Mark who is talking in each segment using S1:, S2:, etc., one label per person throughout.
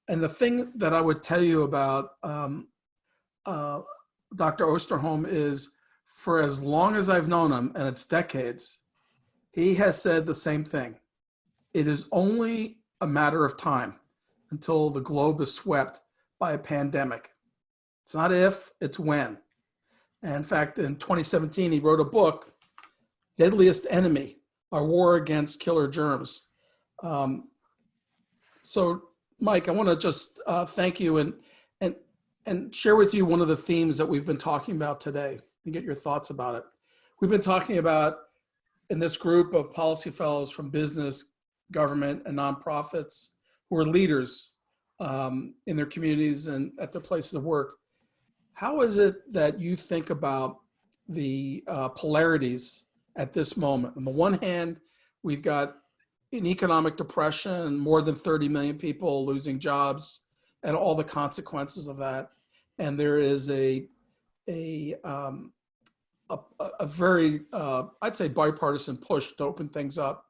S1: And the thing that I would tell you about Dr. Osterholm is, for as long as I've known him, and it's decades, he has said the same thing. It is only a matter of time until the globe is swept by a pandemic. It's not if, it's when. And in fact, in 2017, he wrote a book, Deadliest Enemy, Our War Against Killer Germs. So Mike, I want to just thank you and share with you one of the themes that we've been talking about today and get your thoughts about it. We've been talking about, in this group of policy fellows from business, government, and nonprofits who are leaders in their communities and at their places of work. How is it that you think about the polarities at this moment? On the one hand, we've got an economic depression, more than 30 million people losing jobs, and all the consequences of that. And there is a very, I'd say, bipartisan push to open things up.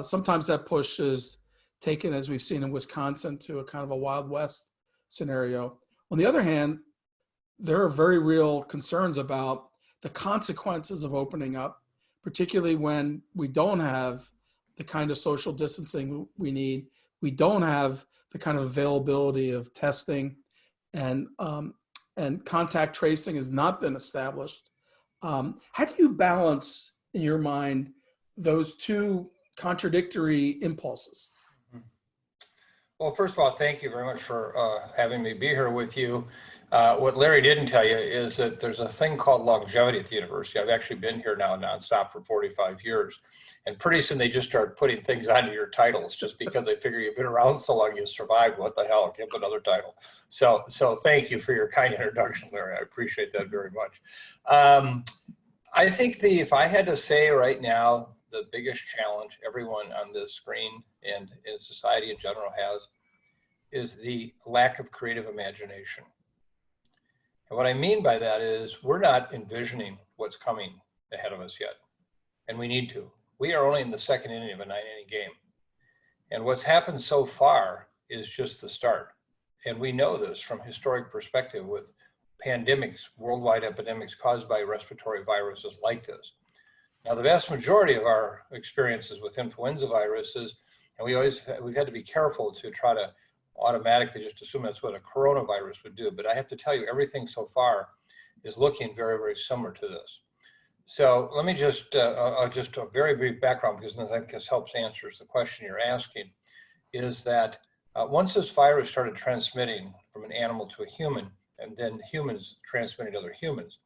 S1: Sometimes that push is taken, as we've seen in Wisconsin, to a kind of a Wild West scenario. On the other hand, there are very real concerns about the consequences of opening up, particularly when we don't have the kind of social distancing we need. We don't have the kind of availability of testing, and contact tracing has not been established. How do you balance, in your mind, those two contradictory impulses?
S2: Well, first of all, thank you very much for having me be here with you. What Larry didn't tell you is that there's a thing called longevity at the university. I've actually been here now nonstop for 45 years. And pretty soon they just start putting things onto your titles just because they figure you've been around so long, you survived. What the hell? Give another title. So thank you for your kind introduction, Larry. I appreciate that very much. I think if I had to say right now, the biggest challenge everyone on this screen and in society in general has is the lack of creative imagination. And what I mean by that is we're not envisioning what's coming ahead of us yet, and we need to. We are only in the second inning of a 9-inning game. And what's happened so far is just the start. And we know this from historic perspective with pandemics, worldwide epidemics caused by respiratory viruses like this. Now, the vast majority of our experiences with influenza viruses, and we've had to be careful to try to automatically just assume that's what a coronavirus would do. But I have to tell you, everything so far is looking very, very similar to this. So let me just a very brief background, because I think this helps answer the question you're asking, is that once this virus started transmitting from an animal to a human, and then humans transmitting to other humans,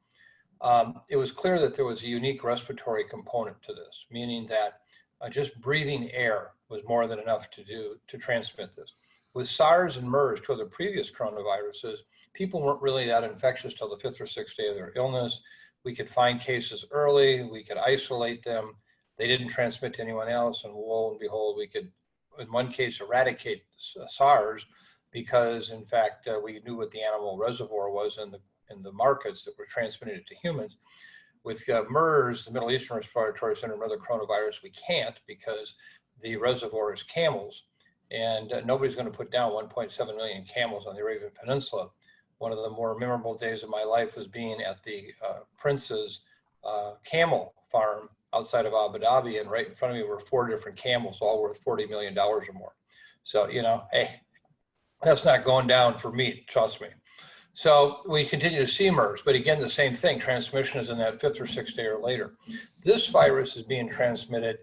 S2: it was clear that there was a unique respiratory component to this, meaning that just breathing air was more than enough to transmit this. With SARS and MERS, two other previous coronaviruses, people weren't really that infectious till the 5th or 6th day of their illness. We could find cases early, we could isolate them. They didn't transmit to anyone else, and lo and behold, we could, in one case, eradicate SARS because, in fact, we knew what the animal reservoir was in the markets that were transmitting it to humans. With MERS, the Middle Eastern Respiratory Syndrome, other coronavirus, we can't because the reservoir is camels, and nobody's going to put down 1.7 million camels on the Arabian Peninsula. One of the more memorable days of my life was being at the Prince's camel farm outside of Abu Dhabi, and right in front of me were 4 different camels, all worth $40 million or more. So, hey, that's not going down for meat, trust me. So we continue to see MERS, but again, the same thing. Transmission is in that 5th or 6th day or later. This virus is being transmitted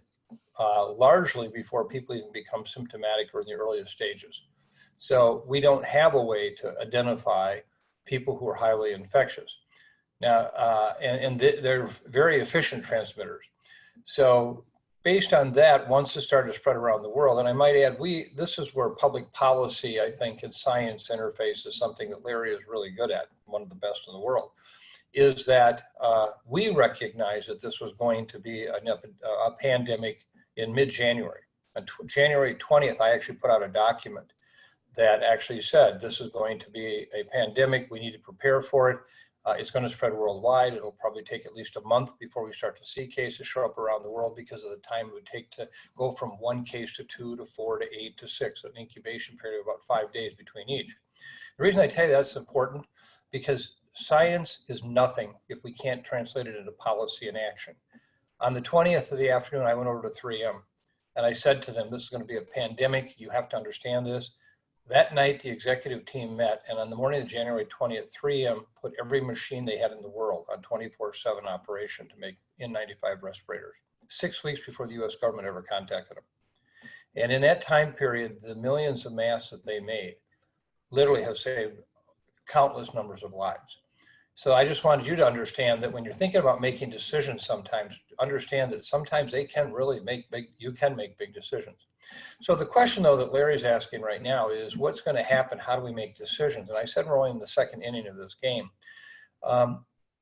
S2: largely before people even become symptomatic or in the earliest stages. So we don't have a way to identify people who are highly infectious. Now, they're very efficient transmitters. So based on that, once it started to spread around the world, and I might add, this is where public policy, I think, and science interface is something that Larry is really good at, one of the best in the world, is that we recognize that this was going to be a pandemic in mid-January. On January 20th, I actually put out a document that actually said this is going to be a pandemic. We need to prepare for it. It's going to spread worldwide. It'll probably take at least a month before we start to see cases show up around the world because of the time it would take to go from 1 case to 2 to 4 to 8 to 6, an incubation period of about 5 days between each. The reason I tell you that's important because science is nothing if we can't translate it into policy and action. On the 20th of the afternoon, I went over to 3M and I said to them, this is going to be a pandemic. You have to understand this. That night, the executive team met, and on the morning of January 20th, 3M put every machine they had in the world on 24/7 operation to make N95 respirators, 6 weeks before the US government ever contacted them. And in that time period, the millions of masks that they made literally have saved countless numbers of lives. So I just wanted you to understand that when you're thinking about making decisions sometimes, understand that sometimes they can really you can make big decisions. So the question though that Larry's asking right now is what's going to happen? How do we make decisions? And I said we're only in the second inning of this game.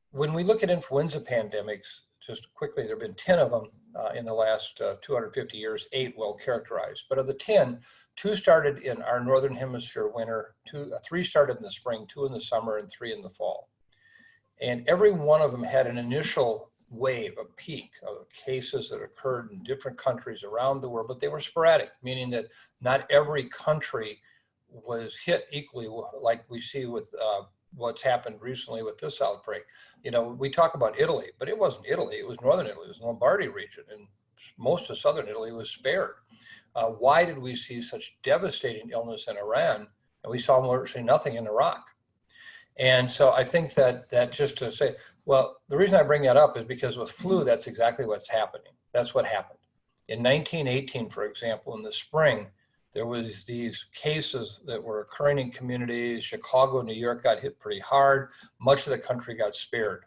S2: When we look at influenza pandemics, just quickly, there have been 10 of them in the last 250 years, 8 well characterized. But of the 10, 2 started in our Northern Hemisphere winter, 3 started in the spring, 2 in the summer, and 3 in the fall. And every one of them had an initial wave, a peak of cases that occurred in different countries around the world, but they were sporadic, meaning that not every country was hit equally like we see with what's happened recently with this outbreak. You know, we talk about Italy, but it wasn't Italy, it was Northern Italy, it was the Lombardy region, and most of Southern Italy was spared. Why did we see such devastating illness in Iran, and we saw virtually nothing in Iraq? And so I think that just to say, well, the reason I bring that up is because with flu, that's exactly what's happening. That's what happened. In 1918, for example, in the spring, there was these cases that were occurring in communities. Chicago, New York got hit pretty hard. Much of the country got spared.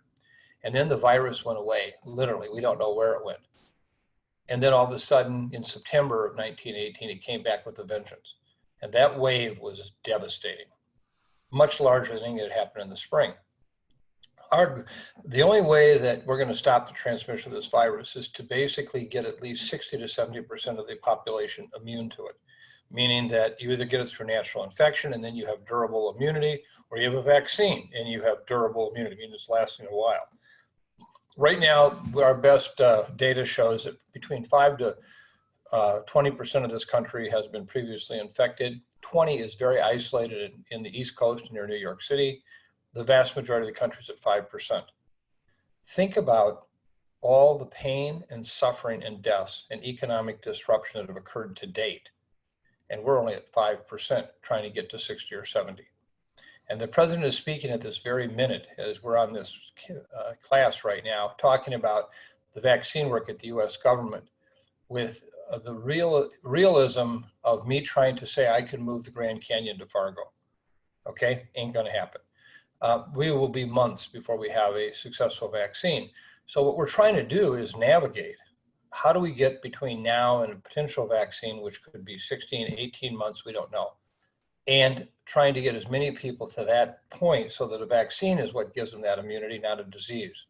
S2: And then the virus went away, literally. We don't know where it went. And then all of a sudden, in September of 1918, it came back with a vengeance. And that wave was devastating, much larger than anything that happened in the spring. The only way that we're going to stop the transmission of this virus is to basically get at least 60 to 70% of the population immune to it, meaning that you either get it through natural infection and then you have durable immunity, or you have a vaccine and you have durable immunity, meaning it's lasting a while. Right now, our best data shows that between 5 to 20% of this country has been previously infected. 20 is very isolated in the East Coast near New York City. The vast majority of the country is at 5%. Think about all the pain and suffering and deaths and economic disruption that have occurred to date. And we're only at 5% trying to get to 60 or 70. And the president is speaking at this very minute as we're on this class right now, talking about the vaccine work at the US government with the realism of me trying to say I can move the Grand Canyon to Fargo. Okay, ain't gonna happen. We will be months before we have a successful vaccine. So what we're trying to do is navigate. How do we get between now and a potential vaccine, which could be 16, 18 months, we don't know, and trying to get as many people to that point so that a vaccine is what gives them that immunity, not a disease,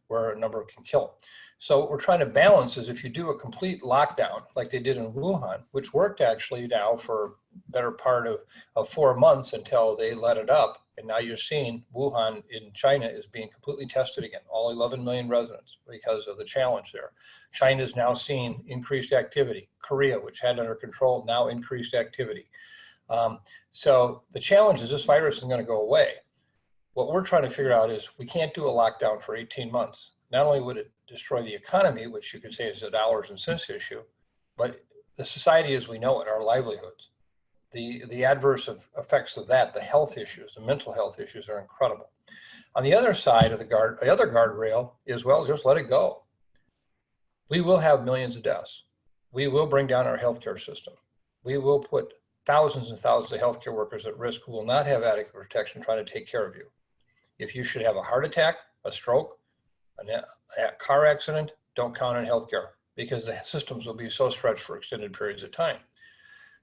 S2: where a number can kill. So what we're trying to balance is if you do a complete lockdown, like they did in Wuhan, which worked actually now for better part of 4 months until they let it up. And now you're seeing Wuhan in China is being completely tested again, all 11 million residents because of the challenge there. China is now seeing increased activity. Korea, which had under control, now increased activity. So the challenge is this virus is going to go away. What we're trying to figure out is we can't do a lockdown for 18 months. Not only would it destroy the economy, which you could say is a dollars and cents issue, but the society as we know it, our livelihoods, the adverse effects of that, the health issues, the mental health issues are incredible. On the other side of the other guardrail is, well, just let it go. We will have millions of deaths. We will bring down our healthcare system. We will put thousands and thousands of healthcare workers at risk who will not have adequate protection trying to take care of you. If you should have a heart attack, a stroke, a car accident, don't count on healthcare because the systems will be so stretched for extended periods of time.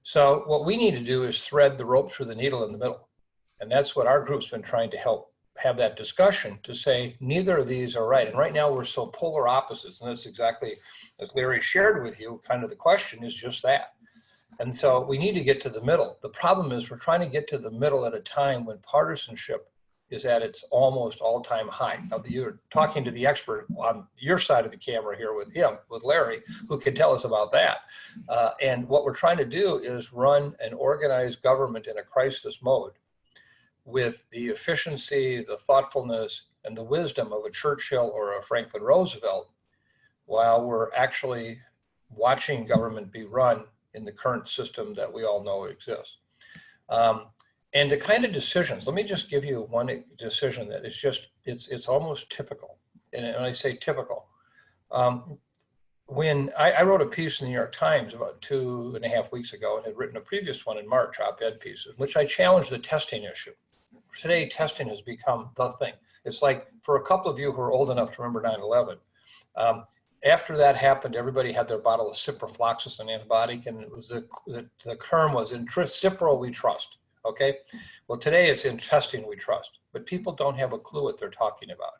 S2: So what we need to do is thread the rope through the needle in the middle. And that's what our group's been trying to help have that discussion to say neither of these are right. And right now we're so polar opposites. And that's exactly, as Larry shared with you, kind of the question is just that. And so we need to get to the middle. The problem is we're trying to get to the middle at a time when partisanship is at its almost all-time high. Now, you're talking to the expert on your side of the camera here with him, with Larry, who can tell us about that. And what we're trying to do is run an organized government in a crisis mode with the efficiency, the thoughtfulness, and the wisdom of a Churchill or a Franklin Roosevelt, while we're actually watching government be run in the current system that we all know exists. And the kind of decisions, let me just give you one decision that is just, it's almost typical. And when I say typical, when I wrote a piece in the New York Times about 2.5 weeks ago and had written a previous one in March, op-ed piece, in which I challenged the testing issue. Today, testing has become the thing. It's like, for a couple of you who are old enough to remember 9/11, after that happened, everybody had their bottle of ciprofloxacin antibiotic, and it was the term was, in Cipro we trust. Okay, well, today it's in testing we trust, but people don't have a clue what they're talking about.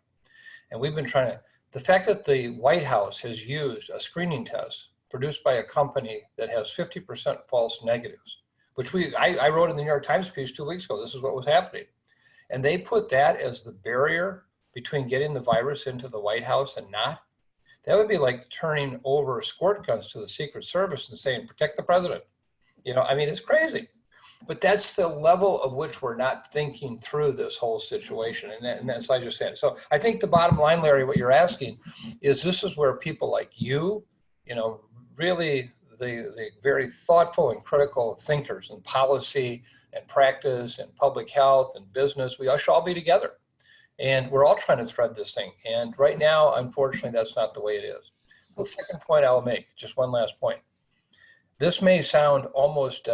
S2: And we've been trying to, the fact that the White House has used a screening test produced by a company that has 50% false negatives, which I wrote in the New York Times piece 2 weeks ago, this is what was happening. And they put that as the barrier between getting the virus into the White House and not. That would be like turning over squirt guns to the Secret Service and saying, protect the president. You know, I mean, it's crazy. But that's the level of which we're not thinking through this whole situation. And that's what I just said. So I think the bottom line, Larry, what you're asking is, this is where people like you know, really the very thoughtful and critical thinkers in policy and practice and public health and business, we should all be together. And we're all trying to thread this thing. And right now, unfortunately, that's not the way it is. The second point I'll make, just one last point. This may sound almost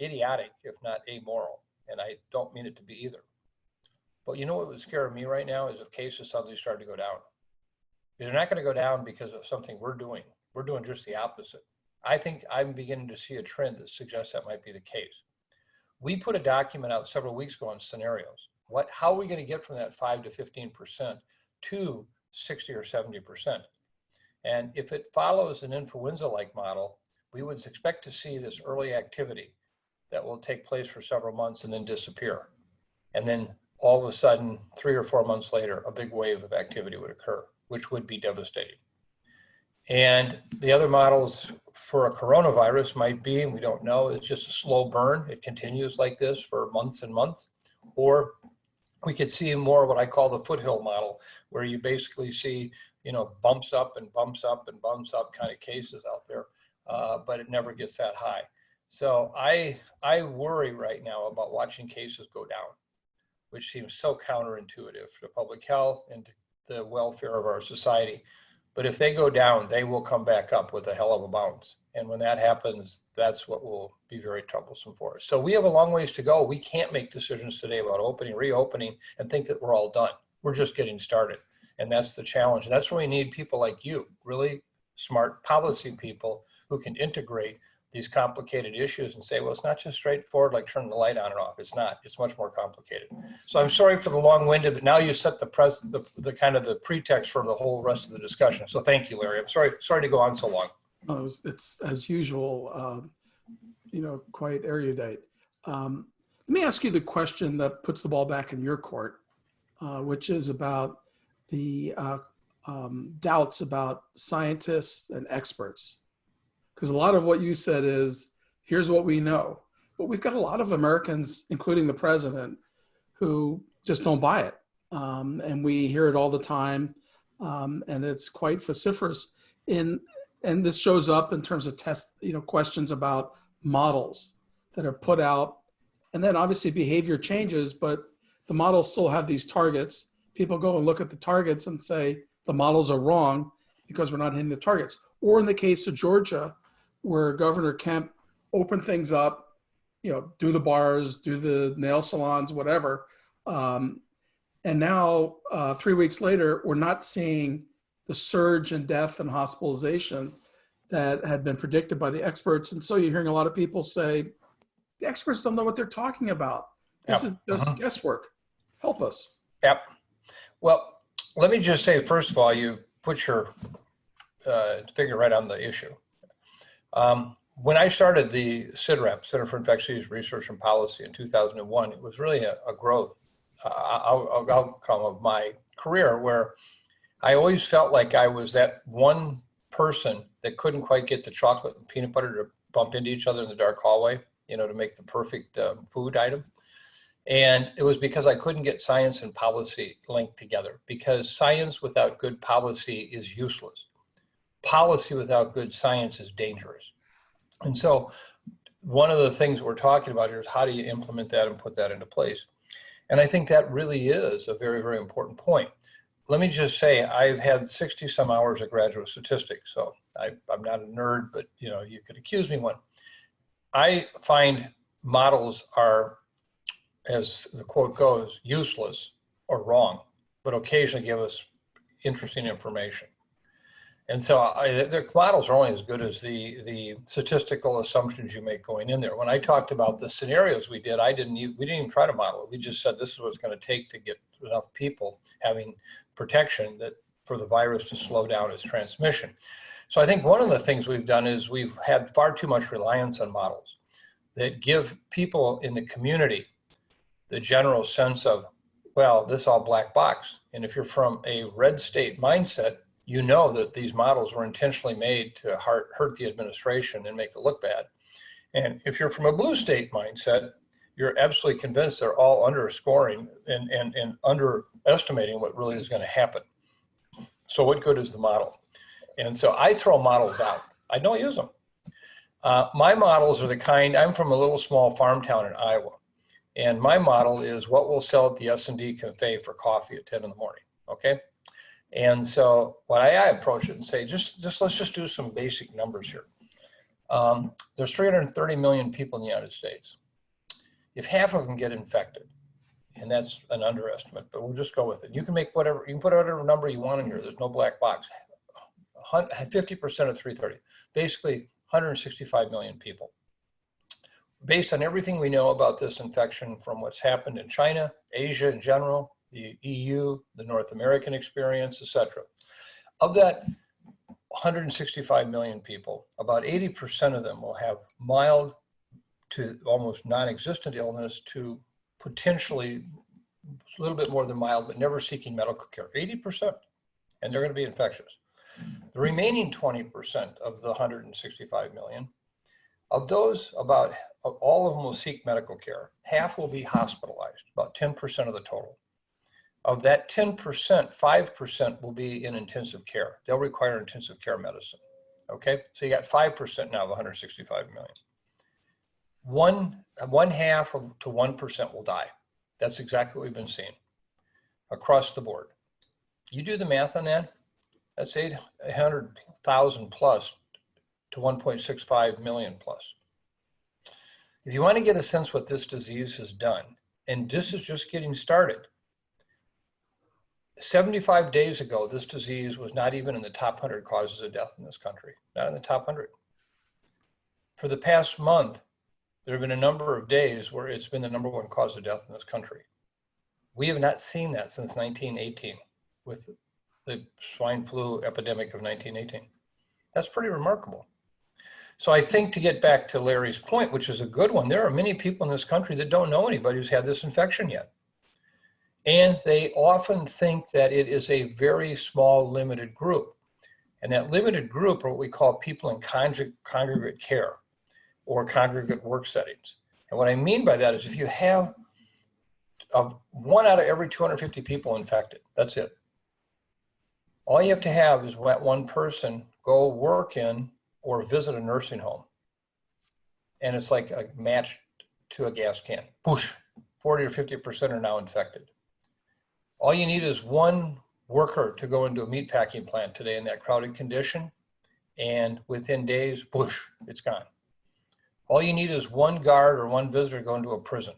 S2: idiotic, if not amoral, and I don't mean it to be either. But you know what would scare me right now is if cases suddenly start to go down. They're not going to go down because of something we're doing. We're doing just the opposite. I think I'm beginning to see a trend that suggests that might be the case. We put a document out several weeks ago on scenarios. How are we going to get from that 5 to 15% to 60 or 70%? And if it follows an influenza-like model, we would expect to see this early activity that will take place for several months and then disappear. And then all of a sudden, 3 or 4 months later, a big wave of activity would occur, which would be devastating. And the other models for a coronavirus might be, and we don't know, it's just a slow burn. It continues like this for months and months. Or we could see more what I call the Foothill model, where you basically see, you know, bumps up and bumps up and bumps up kind of cases out there, but it never gets that high. So I worry right now about watching cases go down, which seems so counterintuitive to public health and to the welfare of our society. But if they go down, they will come back up with a hell of a bounce. And when that happens, that's what will be very troublesome for us. So we have a long ways to go. We can't make decisions today about opening, reopening, and think that we're all done. We're just getting started. And that's the challenge. That's where we need people like you, really smart policy people who can integrate these complicated issues and say, well, it's not just straightforward like turning the light on and off. It's not. It's much more complicated. So I'm sorry for the long-winded, but now you set the kind of the pretext for the whole rest of the discussion. So thank you, Larry. I'm sorry to go on so long.
S1: Oh, it's as usual, you know, quite erudite. Let me ask you the question that puts the ball back in your court, which is about the doubts about scientists and experts. Because a lot of what you said is, here's what we know. But we've got a lot of Americans, including the president, who just don't buy it. And we hear it all the time. And it's quite vociferous. And this shows up in terms of questions about models that are put out. And then obviously behavior changes, but the models still have these targets. People go and look at the targets and say, the models are wrong because we're not hitting the targets. Or in the case of Georgia, where Governor Kemp opened things up, you know, do the bars, do the nail salons, whatever. And now 3 weeks later, we're not seeing the surge in death and hospitalization that had been predicted by the experts. And so you're hearing a lot of people say, the experts don't know what they're talking about. This is just guesswork. Help us.
S2: Yep. Well, let me just say, first of all, you put your finger right on the issue. When I started the CIDREP, Center for Infectious Disease Research and Policy, in 2001, it was really a growth outcome of my career, where I always felt like I was that one person that couldn't quite get the chocolate and peanut butter to bump into each other in the dark hallway, to make the perfect food item. And it was because I couldn't get science and policy linked together, because science without good policy is useless. Policy without good science is dangerous. And so one of the things we're talking about here is how do you implement that and put that into place? And I think that really is a very, very important point. Let me just say, I've had 60 some hours of graduate statistics, so I'm not a nerd, but you could accuse me one. I find models are, as the quote goes, useless or wrong, but occasionally give us interesting information. And so their models are only as good as the statistical assumptions you make going in there. When I talked about the scenarios we did, we didn't even try to model it. We just said this is what it's going to take to get enough people having protection that for the virus to slow down its transmission. So I think one of the things we've done is we've had far too much reliance on models that give people in the community the general sense of, well, this is all black box. And if you're from a red state mindset, you know that these models were intentionally made to hurt the administration and make it look bad. And if you're from a blue state mindset, you're absolutely convinced they're all underscoring and underestimating what really is going to happen. So what good is the model? And so I throw models out. I don't use them. My models are the kind, I'm from a little small farm town in Iowa. And my model is what we'll sell at the S&D Cafe for coffee at 10 in the morning, okay? And so what I approach it and say, let's just do some basic numbers here. There's 330 million people in the United States. If half of them get infected, and that's an underestimate, but we'll just go with it. You can put whatever number you want in here. There's no black box. 50% of 330, basically 165 million people. Based on everything we know about this infection from what's happened in China, Asia in general, the EU, the North American experience, etc. Of that 165 million people, about 80% of them will have mild to almost non-existent illness to potentially a little bit more than mild, but never seeking medical care, 80%, and they're going to be infectious. The remaining 20% of the 165 million, of those, about all of them will seek medical care. Half will be hospitalized, about 10% of the total. Of that 10%, 5% will be in intensive care. They'll require intensive care medicine. Okay, so you got 5% now of 165 million. One half to 1% will die. That's exactly what we've been seeing across the board. You do the math on that, that's 800,000 plus to 1.65 million plus. If you want to get a sense what this disease has done, and this is just getting started, 75 days ago, this disease was not even in the top 100 causes of death in this country, not in the top 100. For the past month, there have been a number of days where it's been the #1 cause of death in this country. We have not seen that since 1918 with the swine flu epidemic of 1918. That's pretty remarkable. So I think, to get back to Larry's point, which is a good one, there are many people in this country that don't know anybody who's had this infection yet. And they often think that it is a very small, limited group. And that limited group are what we call people in congregate care or congregate work settings. And what I mean by that is if you have 1 out of every 250 people infected, that's it. All you have to have is let one person go work in or visit a nursing home. And it's like a match to a gas can. Whoosh, 40 or 50% are now infected. All you need is one worker to go into a meatpacking plant today in that crowded condition, and within days, whoosh, it's gone. All you need is one guard or one visitor to go into a prison.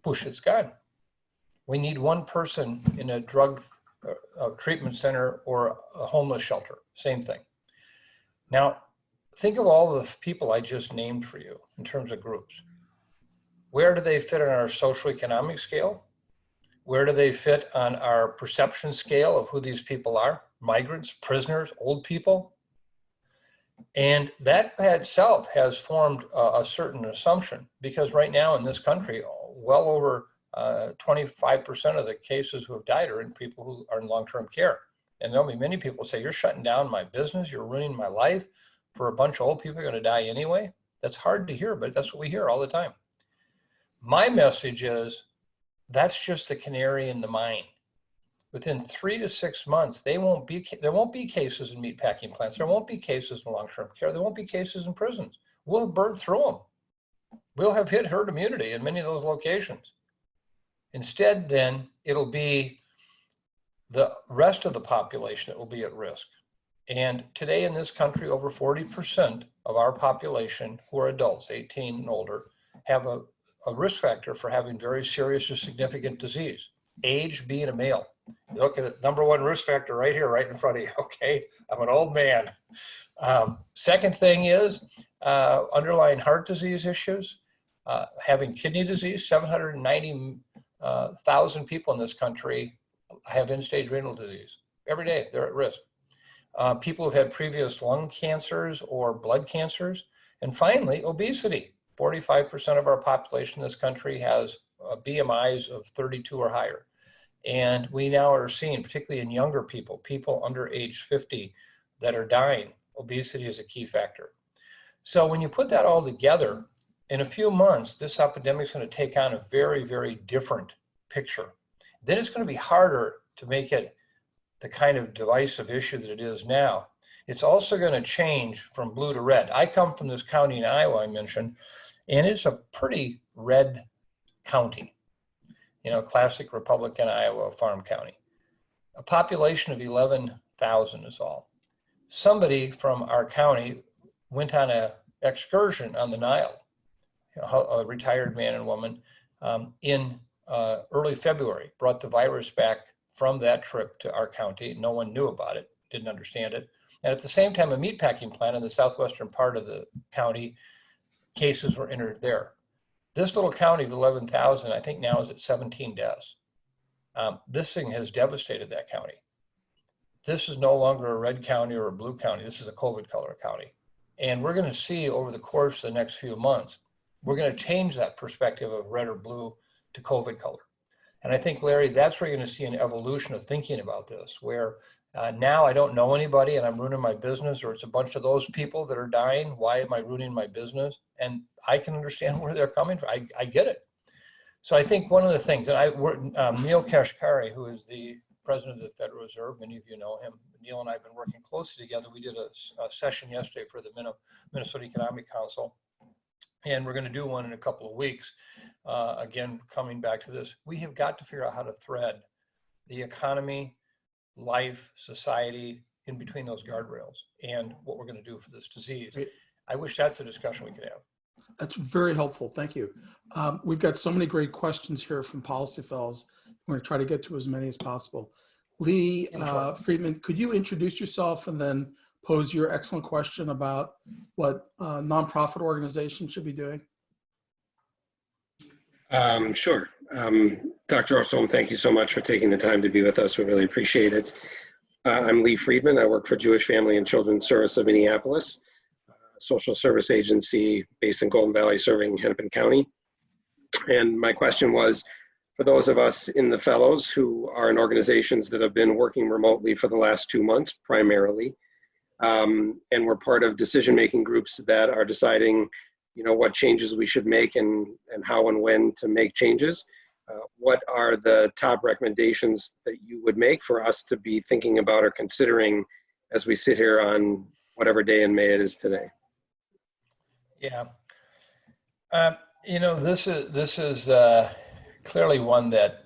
S2: Whoosh, it's gone. We need one person in a drug treatment center or a homeless shelter, same thing. Now, think of all the people I just named for you in terms of groups. Where do they fit on our socioeconomic scale? Where do they fit on our perception scale of who these people are? Migrants, prisoners, old people? And that by itself has formed a certain assumption, because right now in this country, well over 25% of the cases who have died are in people who are in long-term care. And there'll be many people say, you're shutting down my business, you're ruining my life for a bunch of old people who are going to die anyway. That's hard to hear, but that's what we hear all the time. My message is, that's just the canary in the mine. Within 3 to 6 months, there won't be cases in meatpacking plants. There won't be cases in long-term care. There won't be cases in prisons. We'll have burned through them. We'll have hit herd immunity in many of those locations. Instead, then, it'll be the rest of the population that will be at risk. And today in this country, over 40% of our population who are adults, 18 and older, have a risk factor for having very serious or significant disease. Age being a male. You look at it, number one risk factor right here, right in front of you. Okay, I'm an old man. Second thing is underlying heart disease issues, having kidney disease. 790,000 people in this country have end-stage renal disease. Every day, they're at risk. People who've had previous lung cancers or blood cancers. And finally, obesity. 45% of our population in this country has BMIs of 32 or higher. And we now are seeing, particularly in younger people, people under age 50 that are dying, obesity is a key factor. So when you put that all together, in a few months, this epidemic is going to take on a very, very different picture. Then it's going to be harder to make it the kind of divisive issue that it is now. It's also going to change from blue to red. I come from this county in Iowa I mentioned, and it's a pretty red county. You know, classic Republican Iowa farm county. A population of 11,000 is all. Somebody from our county went on an excursion on the Nile, a retired man and woman, in early February, brought the virus back from that trip to our county. No one knew about it, didn't understand it. And at the same time, a meatpacking plant in the southwestern part of the county, cases were entered there. This little county of 11,000, I think now is at 17 deaths. This thing has devastated that county. This is no longer a red county or a blue county. This is a COVID color county. And we're going to see over the course of the next few months, we're going to change that perspective of red or blue to COVID color. And I think, Larry, that's where you're going to see an evolution of thinking about this, where now I don't know anybody and I'm ruining my business, or it's a bunch of those people that are dying. Why am I ruining my business? And I can understand where they're coming from. I get it. So I think one of the things, and Neil Kashkari, who is the president of the Federal Reserve, many of you know him. Neil and I have been working closely together. We did a session yesterday for the Minnesota Economic Council, and we're going to do one in a couple of weeks. Again, coming back to this, we have got to figure out how to thread the economy, life, society in between those guardrails and what we're going to do for this disease. I wish that's a discussion we could have.
S1: That's very helpful. Thank you. We've got so many great questions here from Policy Fellows. We're going to try to get to as many as possible. Lee Friedman, could you introduce yourself and then pose your excellent question about what nonprofit organizations should be doing?
S3: Sure. Dr. Osterholm, thank you so much for taking the time to be with us. We really appreciate it. I'm Lee Friedman. I work for Jewish Family and Children's Service of Minneapolis, a social service agency based in Golden Valley serving Hennepin County. And my question was, for those of us in the fellows who are in organizations that have been working remotely for the last 2 months primarily, and we're part of decision-making groups that are deciding what changes we should make and how and when to make changes. What are the top recommendations that you would make for us to be thinking about or considering as we sit here on whatever day in May it is today?
S2: Yeah. This is clearly one that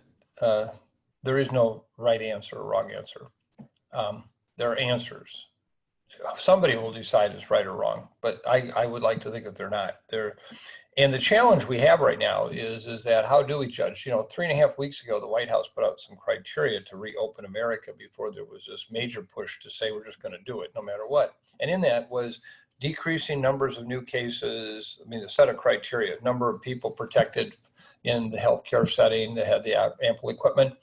S2: there is no right answer or wrong answer. There are answers. Somebody will decide it's right or wrong, but I would like to think that they're not. And the challenge we have right now is that how do we judge? 3.5 weeks ago, the White House put out some criteria to reopen America before there was this major push to say we're just going to do it no matter what. And in that was decreasing numbers of new cases. I mean, a set of criteria, number of people protected in the healthcare setting that had the ample equipment.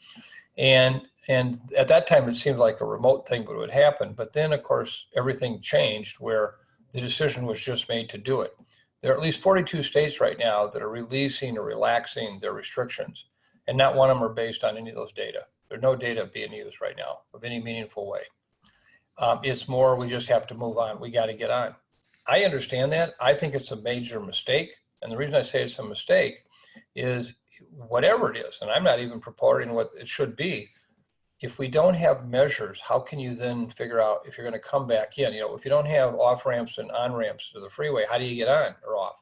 S2: And at that time, it seemed like a remote thing, but it would happen. But then, of course, everything changed where the decision was just made to do it. There are at least 42 states right now that are releasing or relaxing their restrictions. and not one of them are based on any of those data. There's no data being used right now of any meaningful way. It's more, we just have to move on. We got to get on. I understand that. I think it's a major mistake. And the reason I say it's a mistake is whatever it is, and I'm not even purporting what it should be, if we don't have measures, how can you then figure out if you're going to come back in? You know, if you don't have off ramps and on ramps to the freeway, how do you get on or off?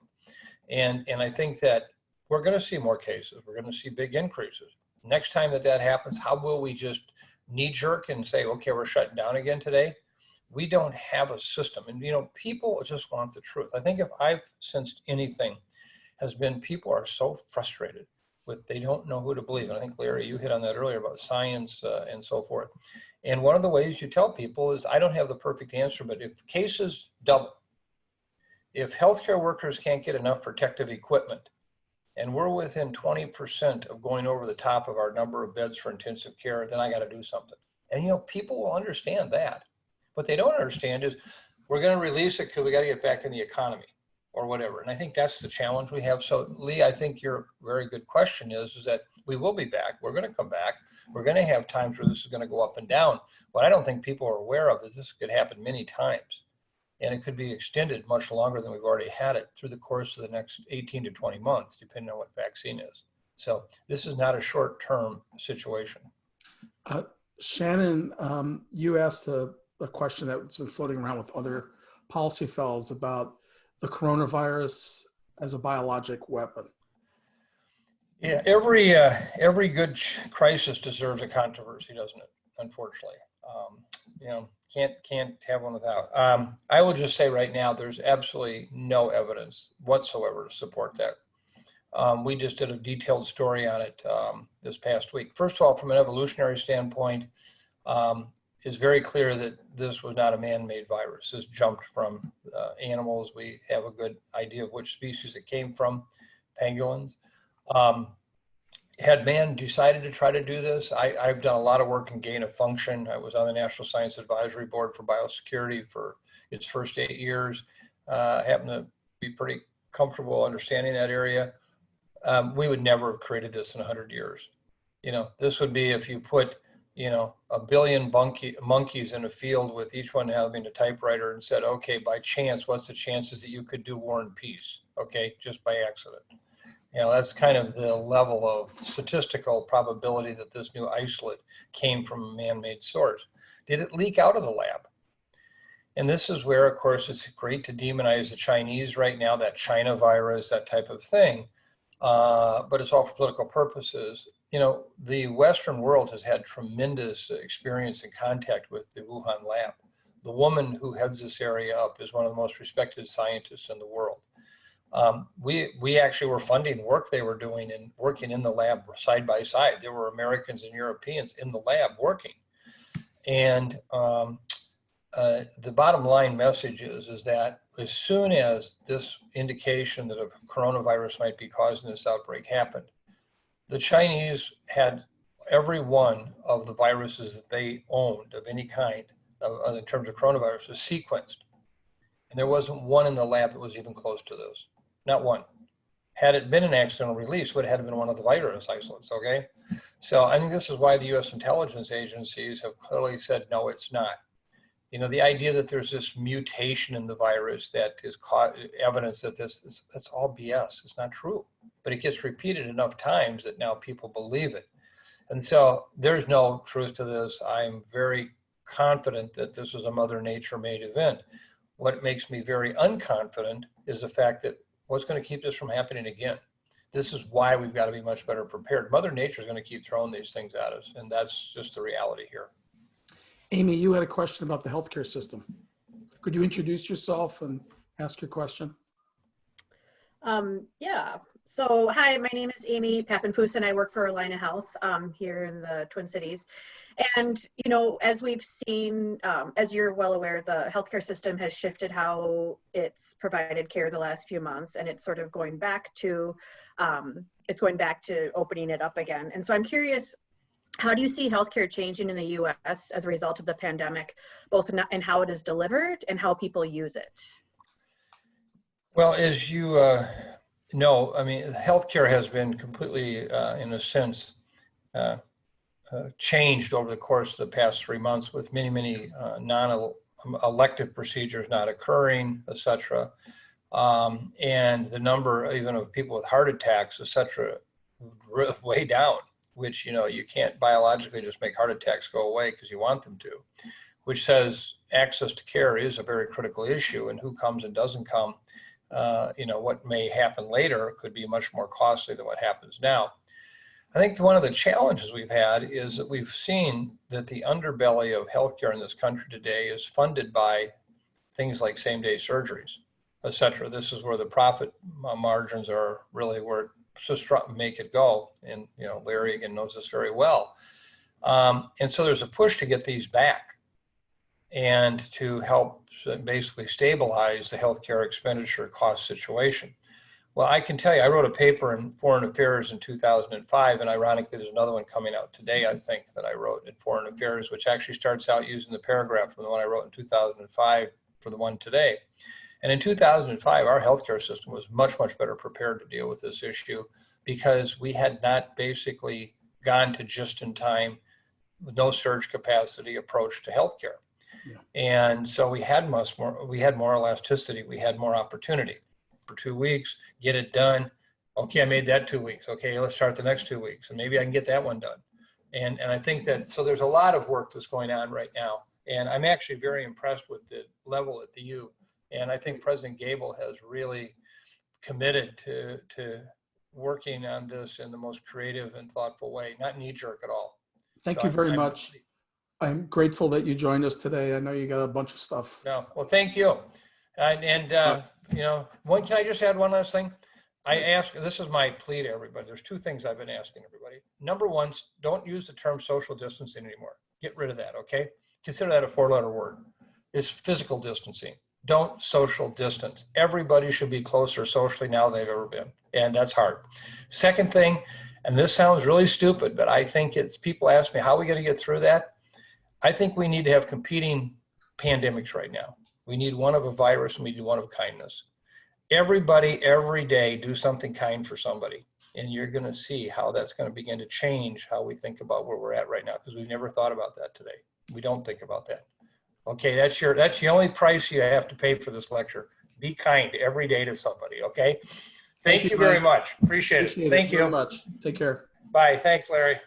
S2: And I think that we're going to see more cases. We're going to see big increases. Next time that happens, how will we just knee jerk and say, okay, we're shutting down again today? We don't have a system. And, you know, people just want the truth. I think if I've sensed anything has been people are so frustrated with, they don't know who to believe. And I think, Larry, you hit on that earlier about science and so forth. And one of the ways you tell people is, I don't have the perfect answer, but if cases double, if healthcare workers can't get enough protective equipment, and we're within 20% of going over the top of our number of beds for intensive care, then I got to do something. And, you know, people will understand that. What they don't understand is we're going to release it because we got to get back in the economy or whatever. And I think that's the challenge we have. So, Lee, I think your very good question is that we will be back. We're going to come back. We're going to have times where this is going to go up and down. What I don't think people are aware of is this could happen many times. And it could be extended much longer than we've already had it through the course of the next 18 to 20 months, depending on what vaccine is. So this is not a short-term situation.
S1: Shannon, you asked a question that's been floating around with other policy fellows about the coronavirus as a biologic weapon.
S2: Yeah, every good crisis deserves a controversy, doesn't it? Unfortunately, you know, can't have one without. I will just say right now, there's absolutely no evidence whatsoever to support that. We just did a detailed story on it this past week. First of all, from an evolutionary standpoint, it's very clear that this was not a man-made virus. This jumped from animals. We have a good idea of which species it came from, pangolins. Had man decided to try to do this, I've done a lot of work in gain of function. I was on the National Science Advisory Board for Biosecurity for its first 8 years. Happen to be pretty comfortable understanding that area. We would never have created this in 100 years. You know, this would be if you put, you know, 1 billion monkeys in a field with each one having a typewriter and said, okay, by chance, what's the chances that you could do War and Peace? Okay, just by accident. You know, that's kind of the level of statistical probability that this new isolate came from a man-made source. Did it leak out of the lab? And this is where, of course, it's great to demonize the Chinese right now, that China virus, that type of thing. But it's all for political purposes. You know, the Western world has had tremendous experience and contact with the Wuhan lab. The woman who heads this area up is one of the most respected scientists in the world. We actually were funding work they were doing and working in the lab side by side. There were Americans and Europeans in the lab working. And the bottom line message is that as soon as this indication that a coronavirus might be causing this outbreak happened, the Chinese had every one of the viruses that they owned of any kind in terms of coronaviruses sequenced. And there wasn't one in the lab that was even close to this. Not one. Had it been an accidental release, would have been one of the virus isolates, okay? So I think this is why the US intelligence agencies have clearly said, no, it's not. You know, the idea that there's this mutation in the virus that is evidence that that's all BS. It's not true. But it gets repeated enough times that now people believe it. And so there's no truth to this. I'm very confident that this was a Mother Nature made event. What makes me very unconfident is the fact that what's going to keep this from happening again? This is why we've got to be much better prepared. Mother Nature is going to keep throwing these things at us, and that's just the reality here.
S1: Amy, you had a question about the healthcare system. Could you introduce yourself and ask your question?
S4: Yeah. So, hi, my name is Amy Pappenfuss, I work for Alina Health here in the Twin Cities. And, you know, as we've seen, as you're well aware, the healthcare system has shifted how it's provided care the last few months, and it's sort of going back to, opening it up again. And so I'm curious, how do you see healthcare changing in the U.S. as a result of the pandemic, both in how it is delivered and how people use it?
S2: Well, as you No, I mean, healthcare has been completely, in a sense, changed over the course of the past 3 months with many non-elective procedures not occurring, et cetera. And the number even of people with heart attacks, et cetera, way down, which, you can't biologically just make heart attacks go away because you want them to, which says access to care is a very critical issue, and who comes and doesn't come, what may happen later could be much more costly than what happens now. I think one of the challenges we've had is that we've seen that the underbelly of healthcare in this country today is funded by things like same-day surgeries, et cetera. This is where the profit margins are really where it just make it go. And, Larry again knows this very well. And so there's a push to get these back and to help basically stabilize the healthcare expenditure cost situation. Well, I can tell you, I wrote a paper in Foreign Affairs in 2005, and ironically, there's another one coming out today, I think, that I wrote in Foreign Affairs, which actually starts out using the paragraph from the one I wrote in 2005 for the one today. And in 2005, our healthcare system was much better prepared to deal with this issue because we had not basically gone to just-in-time, no surge capacity approach to healthcare. Yeah. And so we had more elasticity, we had more opportunity. For 2 weeks, get it done. Okay, I made that 2 weeks. Okay, let's start the next 2 weeks, and maybe I can get that one done. And I think that, so there's a lot of work that's going on right now. And I'm actually very impressed with the level at the U. And I think President Gable has really committed to working on this in the most creative and thoughtful way, not knee-jerk at all.
S1: Thank you very much. I'm grateful that you joined us today. I know you got a bunch of stuff.
S2: No, well, thank you. Can I just add one last thing? I ask, this is my plea to everybody. There's two things I've been asking everybody. Number one, don't use the term social distancing anymore. Get rid of that, okay? Consider that a 4-letter word. It's physical distancing. Don't social distance. Everybody should be closer socially now than they've ever been. And that's hard. Second thing, and this sounds really stupid, but I think people ask me, how are we going to get through that? I think we need to have competing pandemics right now. We need one of a virus and we need one of kindness. Everybody, every day, do something kind for somebody. And you're going to see how that's going to begin to change how we think about where we're at right now, because we've never thought about that today. We don't think about that. Okay, that's the only price you have to pay for this lecture. Be kind every day to somebody, okay? Thank you very much. Appreciate it. Thank you
S1: very much. Take care.
S2: Bye. Thanks, Larry.